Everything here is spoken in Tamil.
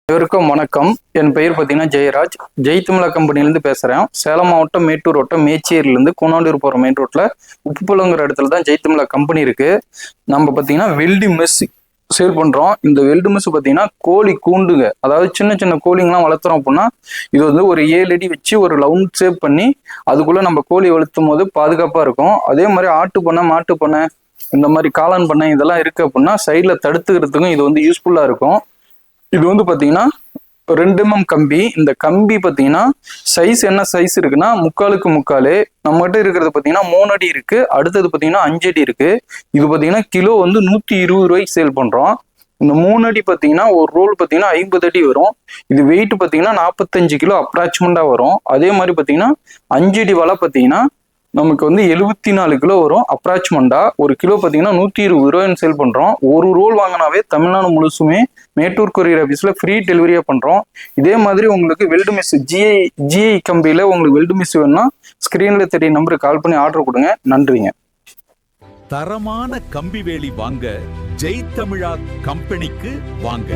அனைவருக்கும் வணக்கம். என் பெயர் பார்த்தீங்கன்னா ஜெயராஜ். ஜெய் தமிழா கம்பெனிலேருந்து பேசுகிறேன். சேலம் மாவட்டம் மேட்டூர் வட்டம் மேச்சேரியிலேருந்து கூனாண்டூர் போகிற மெயின் ரோட்டில் உப்புப்பள்ளங்கிற இடத்துல தான் ஜெய் தமிழா கம்பெனி இருக்குது. நம்ம பார்த்தீங்கன்னா வெல்டிங் மெஸ் சேல் பண்ணுறோம். இந்த வெல்டு மெஸ் பார்த்தீங்கன்னா கோழி கூண்டுங்க, அதாவது சின்ன சின்ன கோழிங்கெலாம் வளர்த்துறோம் அப்படின்னா இது வந்து ஒரு 7 அடி வச்சு ஒரு ரவுண்ட் ஷேப் பண்ணி அதுக்குள்ளே நம்ம கோழி வளர்த்தும் போது பாதுகாப்பாக இருக்கும். அதே மாதிரி ஆட்டு பண்ணை, மாட்டு பண்ணை, இந்த மாதிரி காளான் பண்ணை இதெல்லாம் இருக்குது அப்படின்னா சைடில் தடுத்துக்கிறதுக்கும் இது வந்து யூஸ்ஃபுல்லாக இருக்கும். இது வந்து பார்த்தீங்கன்னா 2 mm கம்பி. இந்த கம்பி பார்த்தீங்கன்னா சைஸ் என்ன சைஸ் இருக்குன்னா 3/4 3/4. நம்மகிட்ட இருக்கிறது பார்த்தீங்கன்னா 3 அடி இருக்கு. அடுத்தது பார்த்தீங்கன்னா 5 அடி இருக்கு. இது பார்த்தீங்கன்னா கிலோ வந்து 120 ரூபாய்க்கு சேல் பண்றோம். இந்த 3 அடி பார்த்தீங்கன்னா ஒரு ரோல் பார்த்தீங்கன்னா 50 அடி வரும். இது வெயிட் பார்த்தீங்கன்னா 45 கிலோ அப்ராக்சிமெண்டா வரும். அதே மாதிரி பார்த்தீங்கன்னா 5 அடி வலை பார்த்தீங்கன்னா நமக்கு வந்து 74 கிலோ வரும் அப்ராக்சிமெண்டா. ஒரு கிலோ பார்த்தீங்கன்னா 120 ரூபாய்னு சேல் பண்றோம். ஒரு ரோல் வாங்கினாவே தமிழ்நாடு முழுசுமே மேட்டூர் கொரியர் ஆஃபீஸில் ஃப்ரீ டெலிவரியாக பண்ணுறோம். இதே மாதிரி உங்களுக்கு வெல்டு மிஸ் ஜிஐ கம்பியில் உங்களுக்கு வெல்டு மிஸ் வேணும்னா ஸ்க்ரீனில் தெரிய நம்பருக்கு கால் பண்ணி ஆர்டர் கொடுங்க. நன்றிங்க. தரமான கம்பி வேலி வாங்க ஜெய் தமிழா கம்பெனிக்கு வாங்க.